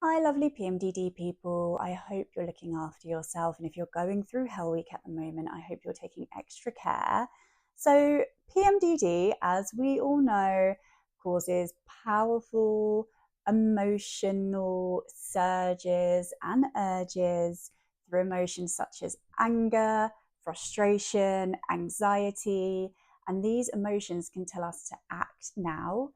Hi, lovely PMDD people. I hope you're looking after yourself. And if you're going through Hell Week at the moment, I hope you're taking extra care. So, PMDD, as we all know, causes powerful emotional surges and urges through emotions such as anger, frustration, anxiety. And these emotions can tell us to act now.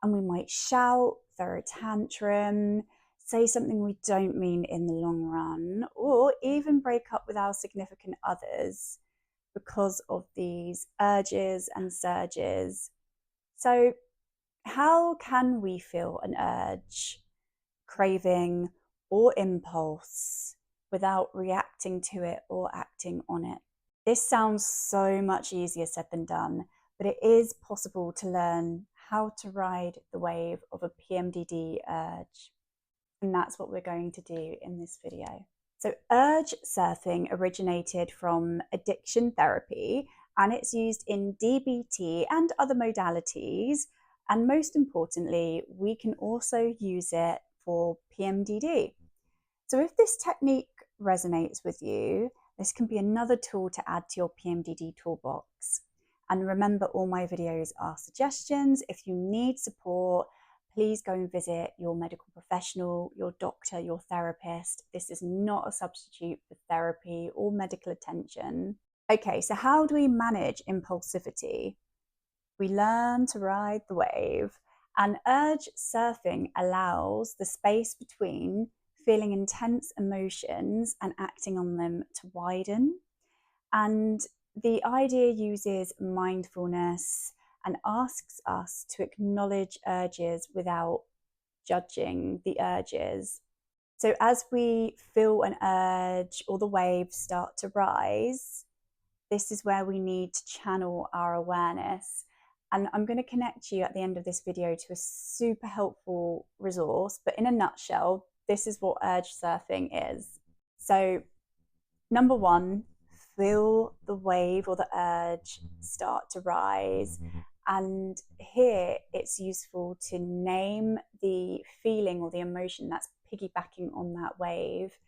And we might shout, throw a tantrum, say something we don't mean in the long run, or even break up with our significant others because of these urges and surges. So, how can we feel an urge, craving, or impulse without reacting to it or acting on it? This sounds so much easier said than done, but it is possible to learn how to ride the wave of a PMDD urge. And that's what we're going to do in this video. So urge surfing originated from addiction therapy, and it's used in DBT and other modalities. And most importantly, we can also use it for PMDD. So if this technique resonates with you, this can be another tool to add to your PMDD toolbox. And remember, all my videos are suggestions. If you need support, please go and visit your medical professional, your doctor, your therapist. This is not a substitute for therapy or medical attention. Okay, so how do we manage impulsivity? We learn to ride the wave, and urge surfing allows the space between feeling intense emotions and acting on them to widen. And the idea uses mindfulness and asks us to acknowledge urges without judging the urges. So as we feel an urge or the waves start to rise, this is where we need to channel our awareness. And I'm going to connect you at the end of this video to a super helpful resource. But in a nutshell, this is what urge surfing is. So, number one, feel the wave or the urge start to rise. And here it's useful to name the feeling or the emotion that's piggybacking on that wave.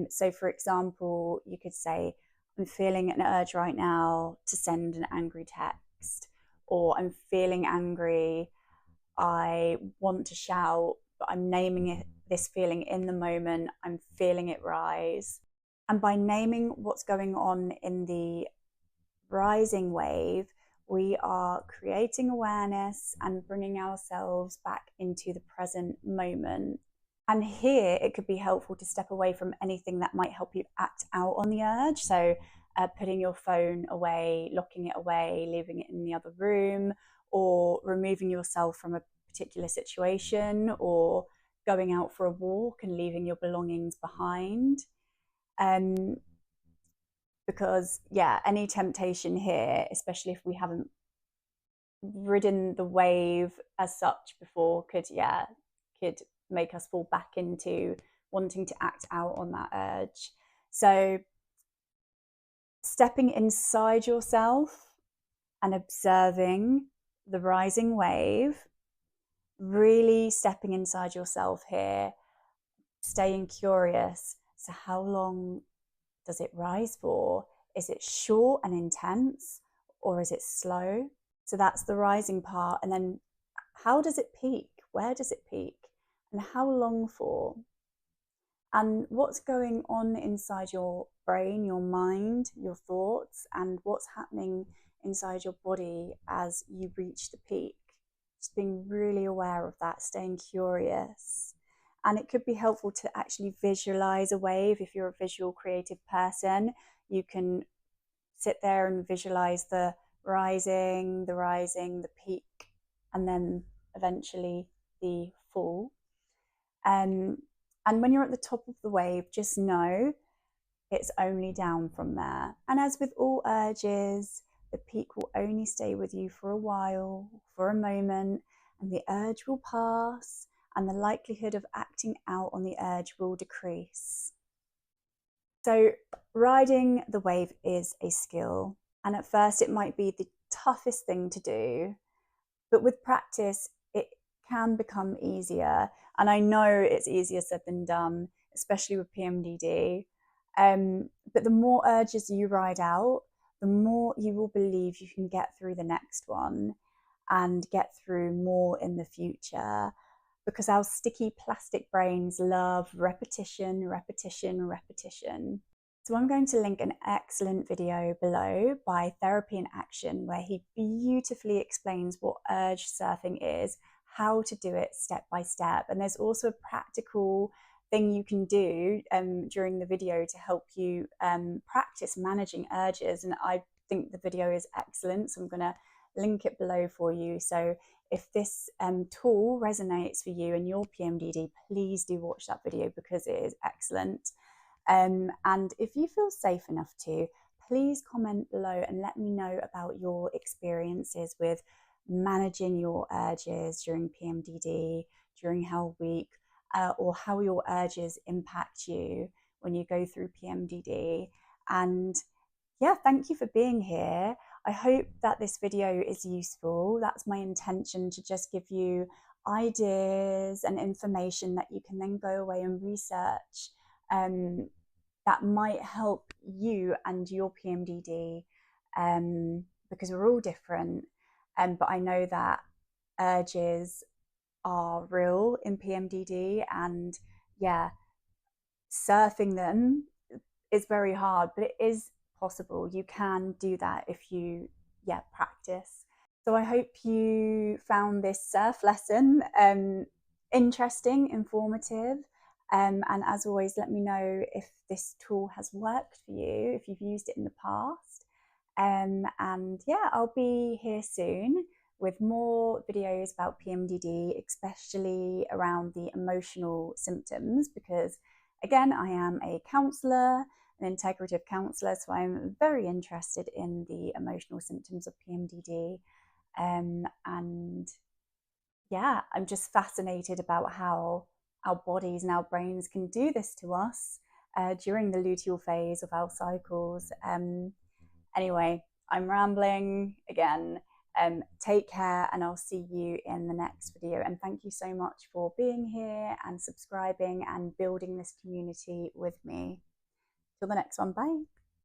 So, for example, you could say, I'm feeling an urge right now to send an angry text, or I'm feeling angry, I want to shout, but I'm naming it, this feeling in the moment, I'm feeling it rise. And by naming what's going on in the rising wave, we are creating awareness and bringing ourselves back into the present moment. And here it could be helpful to step away from anything that might help you act out on the urge. So, putting your phone away, locking it away, leaving it in the other room, or removing yourself from a particular situation, or going out for a walk and leaving your belongings behind. Because, yeah, any temptation here, especially if we haven't ridden the wave as such before, could make us fall back into wanting to act out on that urge. So, stepping inside yourself and observing the rising wave, really stepping inside yourself here, staying curious. So, how long does it rise for? Is it short and intense, or is it slow? So that's the rising part. And then how does it peak? Where does it peak? And how long for? And what's going on inside your brain, your mind, your thoughts, and what's happening inside your body as you reach the peak? Just being really aware of that, staying curious. And it could be helpful to actually visualize a wave. If you're a visual creative person, you can sit there and visualize the rising, the peak, and then eventually the fall. And when you're at the top of the wave, just know it's only down from there. And as with all urges, the peak will only stay with you for a while, for a moment, and the urge will pass, and the likelihood of acting out on the urge will decrease. So, riding the wave is a skill, and at first it might be the toughest thing to do, but with practice, it can become easier. And I know it's easier said than done, especially with PMDD. But the more urges you ride out, the more you will believe you can get through the next one and get through more in the future, because our sticky plastic brains love repetition, repetition, repetition. So I'm going to link an excellent video below by Therapy in Action, where he beautifully explains what urge surfing is, how to do it step by step. And there's also a practical thing you can do during the video to help you practice managing urges. And I think the video is excellent, so I'm going to link it below for you. So if this tool resonates for you and your PMDD, please do watch that video because it is excellent. And if you feel safe enough to, please comment below and let me know about your experiences with managing your urges during PMDD, during Hell Week, or how your urges impact you when you go through PMDD. And yeah, thank you for being here. I hope that this video is useful. That's my intention, to just give you ideas and information that you can then go away and research that might help you and your PMDD, because we're all different. But I know that urges are real in PMDD, and yeah, surfing them is very hard, but it is possible. You can do that if you practice. So I hope you found this surf lesson interesting, informative, and as always, let me know if this tool has worked for you, if you've used it in the past. And yeah, I'll be here soon with more videos about PMDD, especially around the emotional symptoms, because again, I am a counsellor, an integrative counsellor, so I'm very interested in the emotional symptoms of PMDD. And yeah, I'm just fascinated about how our bodies and our brains can do this to us during the luteal phase of our cycles. Anyway, I'm rambling again. Take care, and I'll see you in the next video. And thank you so much for being here and subscribing and building this community with me. Till the next one, bye.